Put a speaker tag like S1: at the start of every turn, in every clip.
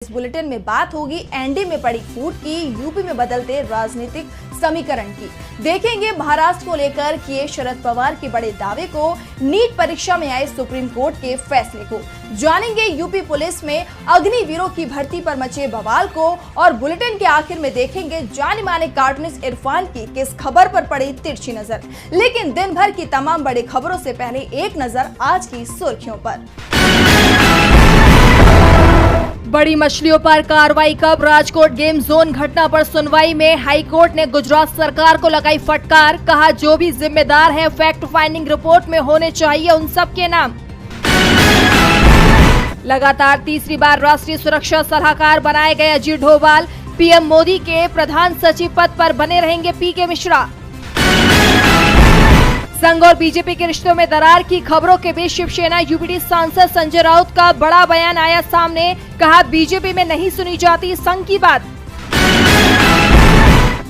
S1: इस बुलेटिन में बात होगी एनडीए में पड़ी फूट की, यूपी में बदलते राजनीतिक समीकरण की। देखेंगे महाराष्ट्र को लेकर किए शरद पवार के बड़े दावे को, नीट परीक्षा में आए सुप्रीम कोर्ट के फैसले को, जानेंगे यूपी पुलिस में अग्निवीरों की भर्ती पर मचे बवाल को, और बुलेटिन के आखिर में देखेंगे जाने माने कार्टूनिस्ट इरफान की किस खबर पर पड़ी तिरछी नजर। लेकिन दिन भर की तमाम बड़ी खबरों से पहले एक नजर आज की सुर्खियों पर। बड़ी मछलियों पर कार्रवाई कब? राजकोट गेम जोन घटना पर सुनवाई में हाईकोर्ट ने गुजरात सरकार को लगाई फटकार, कहा जो भी जिम्मेदार है फैक्ट फाइंडिंग रिपोर्ट में होने चाहिए उन सब के नाम। लगातार तीसरी बार राष्ट्रीय सुरक्षा सलाहकार बनाए गए अजीत डोभाल, पीएम मोदी के प्रधान सचिव पद पर बने रहेंगे पीके मिश्रा। संघ और बीजेपी के रिश्तों में दरार की खबरों के बीच शिवसेना यूपीडी सांसद संजय राउत का बड़ा बयान आया सामने, कहा बीजेपी में नहीं सुनी जाती संघ की बात।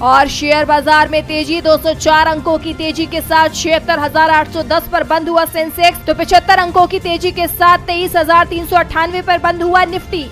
S1: और शेयर बाजार में तेजी, 204 अंकों की तेजी के साथ 76,810 पर बंद हुआ सेंसेक्स, तो 75 अंकों की तेजी के साथ 23,398 पर बंद हुआ निफ्टी।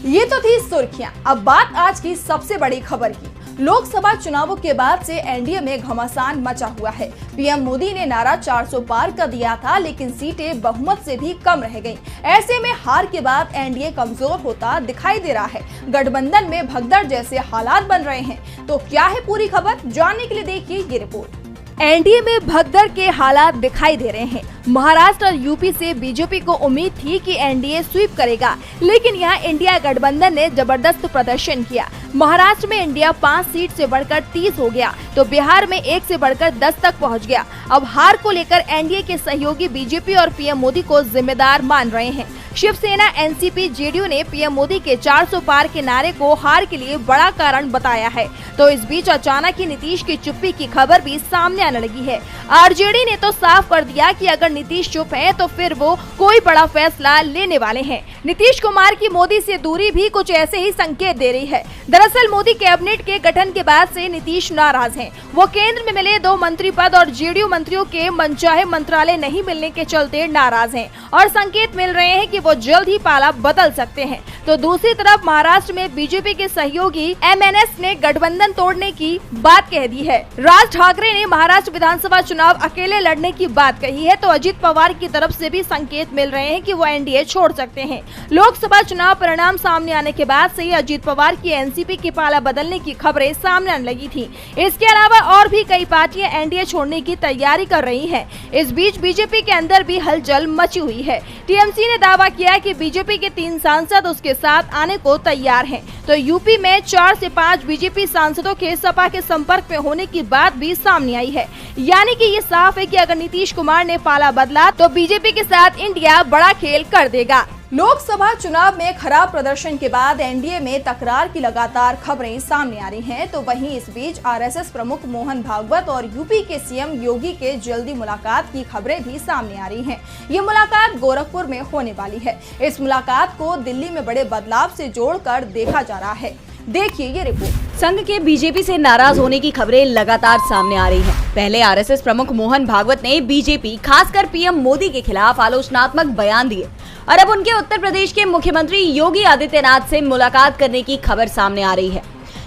S1: ये तो थी सुर्खियां। अब बात आज की सबसे बड़ी खबर की। लोकसभा चुनावों के बाद से एनडीए में घमासान मचा हुआ है। पीएम मोदी ने नारा 400 पार कर दिया था, लेकिन सीटें बहुमत से भी कम रह गईं। ऐसे में हार के बाद एनडीए कमजोर होता दिखाई दे रहा है। गठबंधन में भगदड़ जैसे हालात बन रहे हैं। तो क्या है पूरी खबर, जानने के लिए देखिए ये रिपोर्ट। एनडीए में भगदड़ के हालात दिखाई दे रहे हैं। महाराष्ट्र और यूपी से बीजेपी को उम्मीद थी कि एनडीए स्वीप करेगा, लेकिन यहाँ इंडिया गठबंधन ने जबरदस्त प्रदर्शन किया। महाराष्ट्र में इंडिया 5 सीट से बढ़कर 30 हो गया, तो बिहार में 1 से बढ़कर 10 तक पहुँच गया। अब हार को लेकर एनडीए के सहयोगी बीजेपी और पीएम मोदी को जिम्मेदार मान रहे हैं। शिवसेना, एनसीपी, जेडीयू ने पीएम मोदी के 400 पार के नारे को हार के लिए बड़ा कारण बताया है। तो इस बीच अचानक ही नीतीश की चुप्पी की खबर भी सामने आने लगी है। आरजेडी ने तो साफ कर दिया कि अगर नीतीश चुप है तो फिर वो कोई बड़ा फैसला लेने वाले हैं। नीतीश कुमार की मोदी से दूरी भी कुछ ऐसे ही संकेत दे रही है। दरअसल मोदी कैबिनेट के गठन के बाद से नीतीश नाराज हैं। वो केंद्र में मिले 2 मंत्री पद और जेडीयू मंत्रियों के मनचाहे मंत्रालय नहीं मिलने के चलते नाराज हैं, और संकेत मिल रहे हैं कि वो जल्द ही पाला बदल सकते हैं। तो दूसरी तरफ महाराष्ट्र में बीजेपी के सहयोगी एमएनएस ने गठबंधन तोड़ने की बात कह दी है। राज ठाकरे ने महाराष्ट्र विधानसभा चुनाव अकेले लड़ने की बात कही है, तो अजित पवार की तरफ से भी संकेत मिल रहे हैं कि वो एनडीए छोड़ सकते हैं। लोकसभा चुनाव परिणाम सामने आने के बाद से ही अजित पवार की एनसीपी की पाला बदलने की खबरें सामने आने लगी थी। इसके अलावा और भी कई पार्टियां एनडीए छोड़ने की तैयारी कर रही हैं। इस बीच बीजेपी के अंदर भी हलचल मची हुई है। टीएमसी ने दावा किया कि बीजेपी के 3 सांसद उसके साथ आने को तैयार हैं। तो यूपी में 4 से 5 बीजेपी सांसदों के सपा के संपर्क में होने की बात भी सामने आई है। यानी कि ये साफ है कि अगर नीतीश कुमार ने पाला बदला तो बीजेपी के साथ इंडिया बड़ा खेल कर देगा। लोकसभा चुनाव में खराब प्रदर्शन के बाद एनडीए में तकरार की लगातार खबरें सामने आ रही हैं। तो वहीं इस बीच आरएसएस प्रमुख मोहन भागवत और यूपी के सीएम योगी के जल्दी मुलाकात की खबरें भी सामने आ रही हैं। ये मुलाकात गोरखपुर में होने वाली है। इस मुलाकात को दिल्ली में बड़े बदलाव से जोड़कर देखा जा रहा है। देखिए ये रिपोर्ट।
S2: संघ के बीजेपी से नाराज होने की खबरें लगातार सामने आ रही हैं। पहले आरएसएस प्रमुख मोहन भागवत ने बीजेपी, खासकर पीएम मोदी के खिलाफ आलोचनात्मक बयान दिए, और अब उनके उत्तर प्रदेश के मुख्यमंत्री योगी आदित्यनाथ से मुलाकात करने की खबर सामने आ रही है,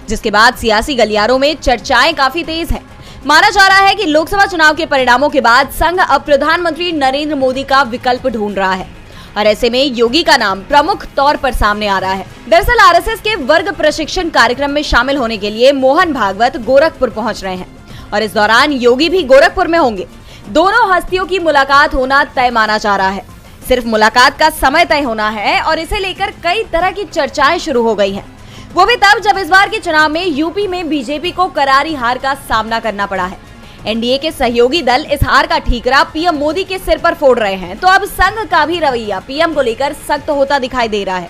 S2: जिसके बाद सियासी गलियारों में चर्चाएं काफी तेज हैं। माना जा रहा है कि लोकसभा चुनाव के परिणामों के बाद संघ अब प्रधानमंत्री नरेंद्र मोदी का विकल्प ढूंढ रहा है, और ऐसे में योगी का नाम प्रमुख तौर पर सामने आ रहा है। दरअसल आरएसएस के वर्ग प्रशिक्षण कार्यक्रम में शामिल होने के लिए मोहन भागवत गोरखपुर पहुंच रहे हैं, और इस दौरान योगी भी गोरखपुर में होंगे। दोनों हस्तियों की मुलाकात होना तय माना जा रहा है। सिर्फ मुलाकात का समय तय होना है, और इसे लेकर कई तरह की चर्चाएं शुरू हो गई हैं। वो भी तब जब इस बार के चुनाव में यूपी में बीजेपी को करारी हार का सामना करना पड़ा है। एनडीए के सहयोगी दल इस हार का ठीकरा पीएम मोदी के सिर पर फोड़ रहे हैं, तो अब संघ का भी रवैया पीएम को लेकर सख्त होता दिखाई दे रहा है।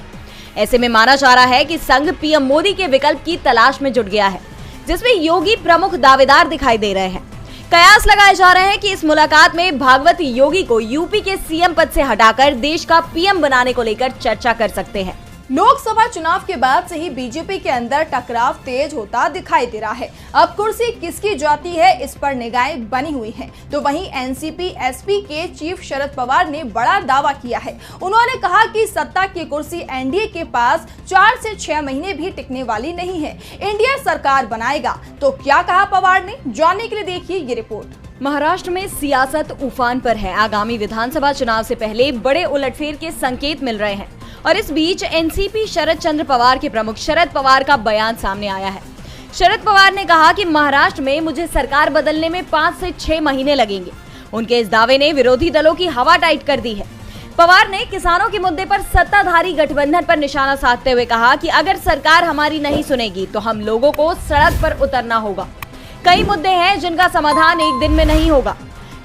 S2: ऐसे में माना जा रहा है कि संघ पीएम मोदी के विकल्प की तलाश में जुट गया है, जिसमें योगी प्रमुख दावेदार दिखाई दे रहे हैं। कयास लगाए जा रहे हैं कि इस मुलाकात में भागवत योगी को यूपी के सीएम पद से हटाकर देश का पीएम बनाने को लेकर चर्चा कर सकते हैं।
S1: लोकसभा चुनाव के बाद से ही बीजेपी के अंदर टकराव तेज होता दिखाई दे रहा है। अब कुर्सी किसकी जाती है, इस पर निगाहें बनी हुई हैं। तो वहीं एनसीपी एसपी के चीफ शरद पवार ने बड़ा दावा किया है। उन्होंने कहा कि सत्ता की कुर्सी एनडीए के पास 4 से 6 महीने भी टिकने वाली नहीं है, इंडिया सरकार बनाएगा। तो क्या कहा पवार ने, जानने के लिए देखिए ये रिपोर्ट।
S2: महाराष्ट्र में सियासत उफान पर है। आगामी विधानसभा चुनाव से पहले बड़े उलटफेर के संकेत मिल रहे हैं और इस बीच एनसीपी शरद चंद्र पवार के प्रमुख शरद पवार का बयान सामने आया है। शरद पवार ने कहा कि महाराष्ट्र में मुझे सरकार बदलने में 5 से 6 महीने लगेंगे। उनके इस दावे ने विरोधी दलों की हवा टाइट कर दी है। पवार ने किसानों के मुद्दे पर सत्ताधारी गठबंधन पर निशाना साधते हुए कहा कि अगर सरकार हमारी नहीं सुनेगी तो हम लोगों को सड़क पर उतरना होगा। कई मुद्दे हैं जिनका समाधान एक दिन में नहीं होगा।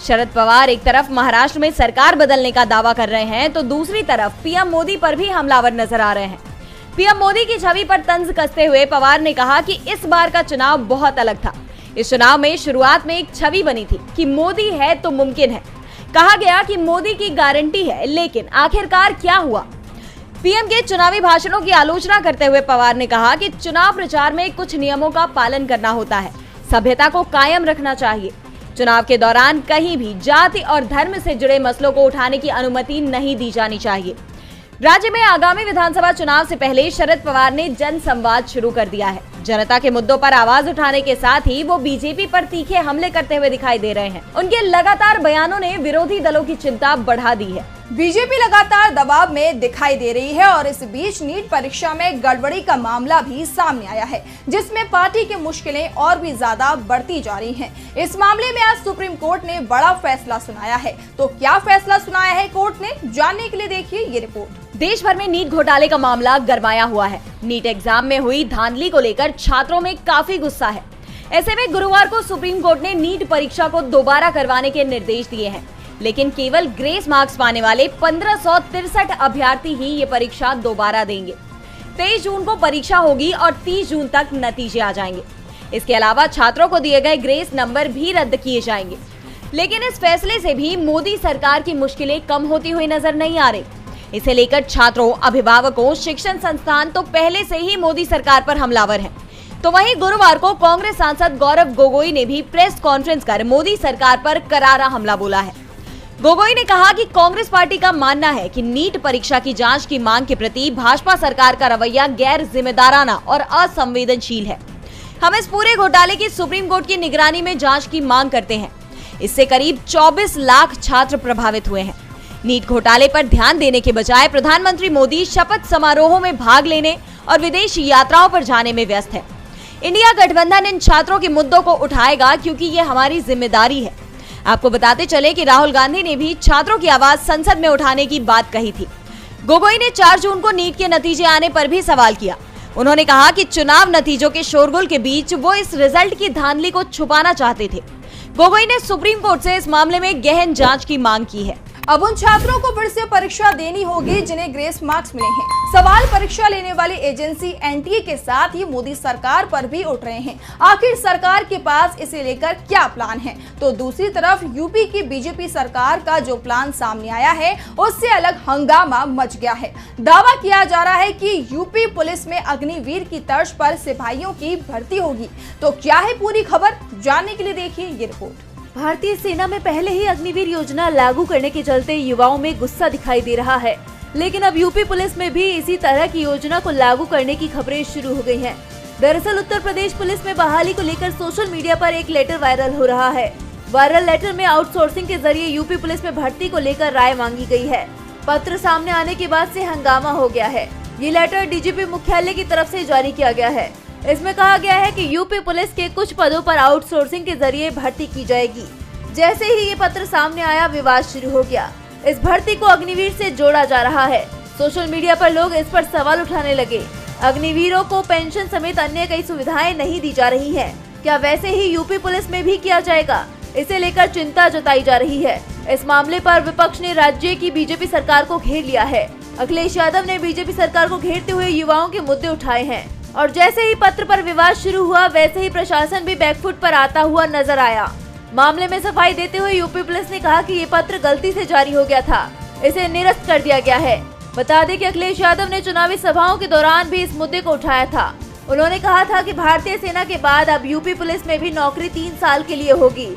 S2: शरद पवार एक तरफ महाराष्ट्र में सरकार बदलने का दावा कर रहे हैं तो दूसरी तरफ पीएम मोदी पर भी हमलावर नजर आ रहे हैं। पीएम मोदी की छवि पर तंज कसते हुए पवार ने कहा कि इस बार का चुनाव बहुत अलग था। इस चुनाव में शुरुआत में एक छवि बनी थी कि मोदी है तो मुमकिन है। कहा गया कि मोदी की गारंटी है, लेकिन आखिरकार क्या हुआ? पीएम के चुनावी भाषणों की आलोचना करते हुए पवार ने कहा कि चुनाव प्रचार में कुछ नियमों का पालन करना होता है, सभ्यता को कायम रखना चाहिए। चुनाव के दौरान कहीं भी जाति और धर्म से जुड़े मसलों को उठाने की अनुमति नहीं दी जानी चाहिए। राज्य में आगामी विधानसभा चुनाव से पहले शरद पवार ने जन संवाद शुरू कर दिया है। जनता के मुद्दों पर आवाज उठाने के साथ ही वो बीजेपी पर तीखे हमले करते हुए दिखाई दे रहे हैं। उनके लगातार बयानों ने विरोधी दलों की चिंता बढ़ा दी है।
S1: बीजेपी लगातार दबाव में दिखाई दे रही है और इस बीच नीट परीक्षा में गड़बड़ी का मामला भी सामने आया है, जिसमें पार्टी की मुश्किलें और भी ज्यादा बढ़ती जा रही हैं। इस मामले में आज सुप्रीम कोर्ट ने बड़ा फैसला सुनाया है। तो क्या फैसला सुनाया है कोर्ट ने, जानने के लिए देखिए ये रिपोर्ट।
S2: देश भर में नीट घोटाले का मामला गरमाया हुआ है। नीट एग्जाम में हुई धांधली को लेकर छात्रों में काफी गुस्सा है। ऐसे में गुरुवार को सुप्रीम कोर्ट ने नीट परीक्षा को दोबारा करवाने के निर्देश दिए हैं, लेकिन केवल ग्रेस मार्क्स पाने वाले 1563 अभ्यर्थी ही ये परीक्षा दोबारा देंगे। 23 जून को परीक्षा होगी और 30 जून तक नतीजे आ जाएंगे। इसके अलावा छात्रों को दिए गए ग्रेस नंबर भी रद्द किए जाएंगे। लेकिन इस फैसले से भी मोदी सरकार की मुश्किलें कम होती हुई नजर नहीं आ रही। इसे लेकर छात्रों, अभिभावकों, शिक्षण संस्थान तो पहले से ही मोदी सरकार पर हमलावर हैं। तो वहीं गुरुवार को कांग्रेस सांसद गौरव गोगोई ने भी प्रेस कॉन्फ्रेंस कर मोदी सरकार पर करारा हमला बोला है। गोगोई ने कहा कि कांग्रेस पार्टी का मानना है कि नीट परीक्षा की जांच की मांग के प्रति भाजपा सरकार का रवैया गैर जिम्मेदाराना और असंवेदनशील है। हम इस पूरे घोटाले की सुप्रीम कोर्ट की निगरानी में जांच की मांग करते हैं। इससे करीब 24 लाख छात्र प्रभावित हुए हैं। नीट घोटाले पर ध्यान देने के बजाय प्रधानमंत्री मोदी शपथ समारोहों में भाग लेने और विदेशी यात्राओं पर जाने में व्यस्त है। इंडिया गठबंधन इन छात्रों के मुद्दों को उठाएगा क्योंकि ये हमारी जिम्मेदारी है। आपको बताते चले कि राहुल गांधी ने भी छात्रों की आवाज संसद में उठाने की बात कही थी। गोगोई ने 4 जून को नीट के नतीजे आने पर भी सवाल किया। उन्होंने कहा कि चुनाव नतीजों के शोरगुल के बीच वो इस रिजल्ट की धांधली को छुपाना चाहते थे। गोगोई ने सुप्रीम कोर्ट से इस मामले में गहन जांच की मांग की है।
S1: अब उन छात्रों को फिर से परीक्षा देनी होगी जिन्हें ग्रेस मार्क्स मिले हैं। सवाल परीक्षा लेने वाली एजेंसी एनटीए के साथ ही मोदी सरकार पर भी उठ रहे हैं। आखिर सरकार के पास इसे लेकर क्या प्लान है? तो दूसरी तरफ यूपी की बीजेपी सरकार का जो प्लान सामने आया है उससे अलग हंगामा मच गया है। दावा किया जा रहा है कि यूपी पुलिस में अग्निवीर की तर्ज पर सिपाहियों की भर्ती होगी। तो क्या है पूरी खबर, जानने के लिए देखिए ये रिपोर्ट।
S3: भारतीय सेना में पहले ही अग्निवीर योजना लागू करने के चलते युवाओं में गुस्सा दिखाई दे रहा है, लेकिन अब यूपी पुलिस में भी इसी तरह की योजना को लागू करने की खबरें शुरू हो गई हैं। दरअसल उत्तर प्रदेश पुलिस में बहाली को लेकर सोशल मीडिया पर एक लेटर वायरल हो रहा है। वायरल लेटर में आउटसोर्सिंग के जरिए यूपी पुलिस में भर्ती को लेकर राय मांगी गई है। पत्र सामने आने के बाद से हंगामा हो गया है। ये लेटर डीजीपी मुख्यालय की तरफ से जारी किया गया है। इसमें कहा गया है कि यूपी पुलिस के कुछ पदों पर आउटसोर्सिंग के जरिए भर्ती की जाएगी। जैसे ही ये पत्र सामने आया, विवाद शुरू हो गया। इस भर्ती को अग्निवीर से जोड़ा जा रहा है। सोशल मीडिया पर लोग इस पर सवाल उठाने लगे। अग्निवीरों को पेंशन समेत अन्य कई सुविधाएं नहीं दी जा रही हैं। क्या वैसे ही यूपी पुलिस में भी किया जाएगा? इसे लेकर चिंता जताई जा रही है। इस मामले पर विपक्ष ने राज्य की बीजेपी सरकार को घेर लिया है। अखिलेश यादव ने बीजेपी सरकार को घेरते हुए युवाओं के मुद्दे उठाए हैं और जैसे ही पत्र पर विवाद शुरू हुआ, वैसे ही प्रशासन भी बैकफुट पर आता हुआ नजर आया। मामले में सफाई देते हुए यूपी पुलिस ने कहा कि ये पत्र गलती से जारी हो गया था, इसे निरस्त कर दिया गया है। बता दें कि अखिलेश यादव ने चुनावी सभाओं के दौरान भी इस मुद्दे को उठाया था। उन्होंने कहा था कि भारतीय सेना के बाद अब यूपी पुलिस में भी नौकरी 3 साल के लिए होगी।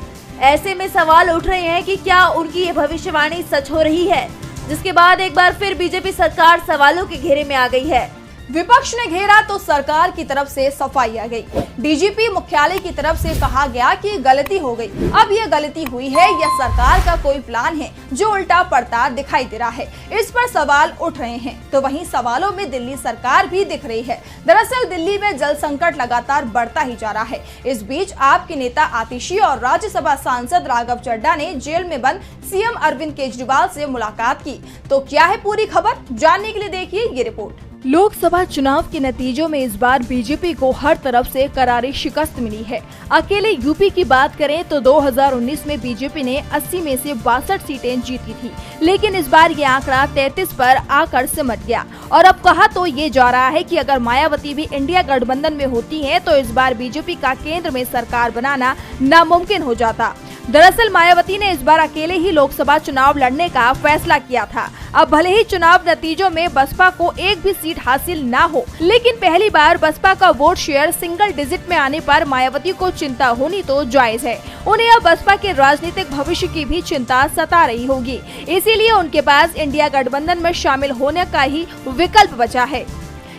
S3: ऐसे में सवाल उठ रहे हैं कि क्या उनकी ये भविष्यवाणी सच हो रही है, जिसके बाद एक बार फिर बीजेपी सरकार सवालों के घेरे में आ गई है।
S1: विपक्ष ने घेरा तो सरकार की तरफ से सफाई आ गई। डीजीपी मुख्यालय की तरफ से कहा गया कि गलती हो गई। अब ये गलती हुई है या सरकार का कोई प्लान है जो उल्टा पड़ता दिखाई दे रहा है, इस पर सवाल उठ रहे हैं। तो वहीं सवालों में दिल्ली सरकार भी दिख रही है। दरअसल दिल्ली में जल संकट लगातार बढ़ता ही जा रहा है। इस बीच आप के नेता आतिशी और राज्यसभा सांसद राघव चड्ढा ने जेल में बंद सीएम अरविंद केजरीवाल से मुलाकात की। तो क्या है पूरी खबर, जानने के लिए देखिए ये रिपोर्ट। लोकसभा चुनाव के नतीजों में इस बार बीजेपी को हर तरफ से करारी शिकस्त मिली है। अकेले यूपी की बात करें तो 2019 में बीजेपी ने 80 में से 62 सीटें जीती थी, लेकिन इस बार ये आंकड़ा 33 पर आकर सिमट गया। और अब कहा तो ये जा रहा है कि अगर मायावती भी इंडिया गठबंधन में होती हैं, तो इस बार बीजेपी का केंद्र में सरकार बनाना नामुमकिन हो जाता। दरअसल मायावती ने इस बार अकेले ही लोकसभा चुनाव लड़ने का फैसला किया था। अब भले ही चुनाव नतीजों में बसपा को एक भी सीट हासिल ना हो, लेकिन पहली बार बसपा का वोट शेयर सिंगल डिजिट में आने पर मायावती को चिंता होनी तो जायज है। उन्हें अब बसपा के राजनीतिक भविष्य की भी चिंता सता रही होगी, इसीलिए उनके पास इंडिया गठबंधन में शामिल होने का ही विकल्प बचा है।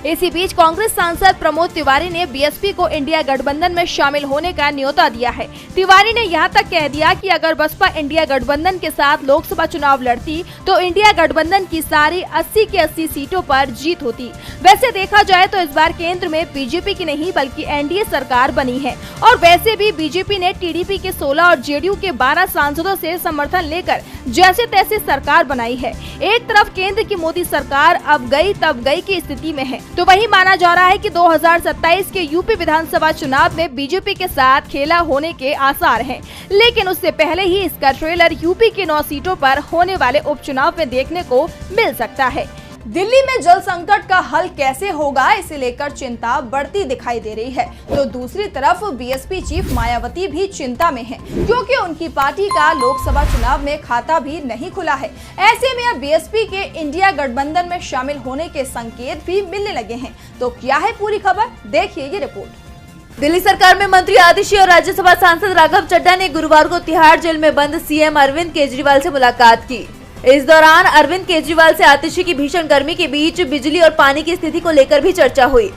S1: इसी बीच कांग्रेस सांसद प्रमोद तिवारी ने बीएसपी को इंडिया गठबंधन में शामिल होने का न्योता दिया है। तिवारी ने यहां तक कह दिया कि अगर बसपा इंडिया गठबंधन के साथ लोकसभा चुनाव लड़ती तो इंडिया गठबंधन की सारी 80 के 80 सीटों पर जीत होती। वैसे देखा जाए तो इस बार केंद्र में बीजेपी की नहीं बल्कि एनडीए सरकार बनी है, और वैसे भी बीजेपी ने टीडीपी के 16 और जेडीयू के 12 सांसदों से समर्थन लेकर जैसे तैसे सरकार बनाई है। एक तरफ केंद्र की मोदी सरकार अब गई तब गई की स्थिति में है, तो वही माना जा रहा है कि 2027 के यूपी विधानसभा चुनाव में बीजेपी के साथ खेला होने के आसार हैं। लेकिन उससे पहले ही इसका ट्रेलर यूपी के 9 सीटों पर होने वाले उपचुनाव में देखने को मिल सकता है। दिल्ली में जल संकट का हल कैसे होगा, इसे लेकर चिंता बढ़ती दिखाई दे रही है। तो दूसरी तरफ बीएसपी चीफ मायावती भी चिंता में है, क्योंकि उनकी पार्टी का लोकसभा चुनाव में खाता भी नहीं खुला है। ऐसे में अब बीएसपी के इंडिया गठबंधन में शामिल होने के संकेत भी मिलने लगे हैं। तो क्या है पूरी खबर, देखिए ये रिपोर्ट।
S3: दिल्ली सरकार में मंत्री आतिशी और राज्यसभा सांसद राघव चड्ढा ने गुरुवार को तिहाड़ जेल में बंद सीएम अरविंद केजरीवाल से मुलाकात की। इस दौरान अरविंद केजरीवाल से आतिशी की भीषण गर्मी के बीच बिजली और पानी की स्थिति को लेकर भी चर्चा हुई।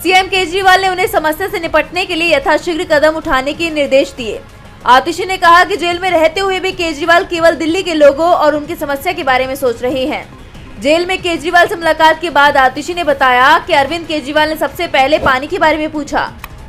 S3: सीएम केजरीवाल ने उन्हें समस्या से निपटने के लिए यथाशीघ्र कदम उठाने के निर्देश दिए। आतिशी ने कहा कि जेल में रहते हुए भी केजरीवाल केवल दिल्ली के लोगों और उनकी समस्या के बारे में सोच रहे हैं। जेल में केजरीवाल से मुलाकात के बाद आतिशी ने बताया कि अरविंद केजरीवाल ने सबसे पहले पानी के बारे में पूछा।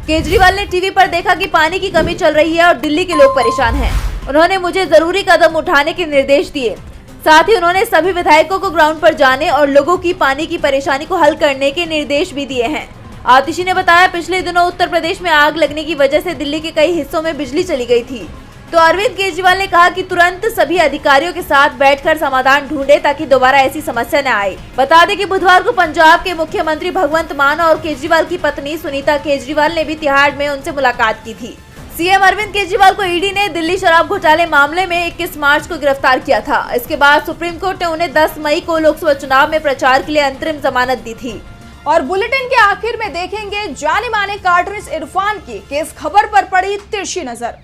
S3: केजरीवाल ने टीवी पर देखा कि पानी की कमी चल रही है और दिल्ली के लोग परेशान हैं। उन्होंने मुझे जरूरी कदम उठाने के निर्देश दिए। साथ ही उन्होंने सभी विधायकों को ग्राउंड पर जाने और लोगों की पानी की परेशानी को हल करने के निर्देश भी दिए हैं। आतिशी ने बताया, पिछले दिनों उत्तर प्रदेश में आग लगने की वजह से दिल्ली के कई हिस्सों में बिजली चली गई थी। तो अरविंद केजरीवाल ने कहा कि तुरंत सभी अधिकारियों के साथ बैठकर समाधान ढूंढे ताकि दोबारा ऐसी समस्या न आए। बता दें कि बुधवार को पंजाब के मुख्यमंत्री भगवंत मान और केजरीवाल की पत्नी सुनीता केजरीवाल ने भी तिहाड़ में उनसे मुलाकात की थी। सीएम अरविंद केजरीवाल को ईडी ने दिल्ली शराब घोटाले मामले में 21 मार्च को गिरफ्तार किया था। इसके बाद सुप्रीम कोर्ट ने उन्हें 10 मई को लोकसभा चुनाव में प्रचार के लिए अंतरिम जमानत दी थी।
S1: और बुलेटिन के आखिर में देखेंगे जाने माने कार्टूनिस्ट इरफान की किस खबर पर पड़ी तिरछी नजर।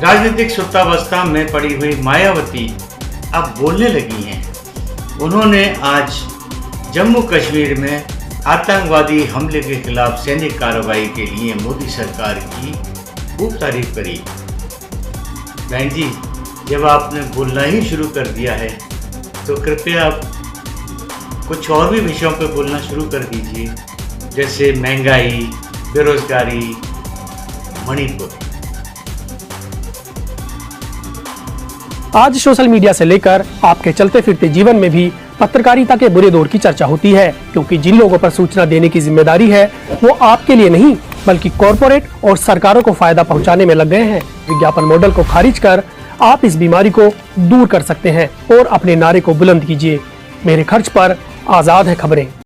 S4: राजनीतिक सुप्तावस्था में पड़ी हुई मायावती अब बोलने लगी हैं। उन्होंने आज जम्मू कश्मीर में आतंकवादी हमले के खिलाफ सैनिक कार्रवाई के लिए मोदी सरकार की खूब तारीफ करी। बहन जी, जब आपने बोलना ही शुरू कर दिया है तो कृपया आप कुछ और भी विषयों पर बोलना शुरू कर दीजिए, जैसे महंगाई, बेरोजगारी, मणिपुर।
S5: आज सोशल मीडिया से लेकर आपके चलते फिरते जीवन में भी पत्रकारिता के बुरे दौर की चर्चा होती है, क्योंकि जिन लोगों पर सूचना देने की जिम्मेदारी है वो आपके लिए नहीं बल्कि कॉरपोरेट और सरकारों को फायदा पहुंचाने में लग गए हैं। विज्ञापन मॉडल को खारिज कर आप इस बीमारी को दूर कर सकते हैं और अपने नारे को बुलंद कीजिए। मेरे खर्च पर आजाद है खबरें।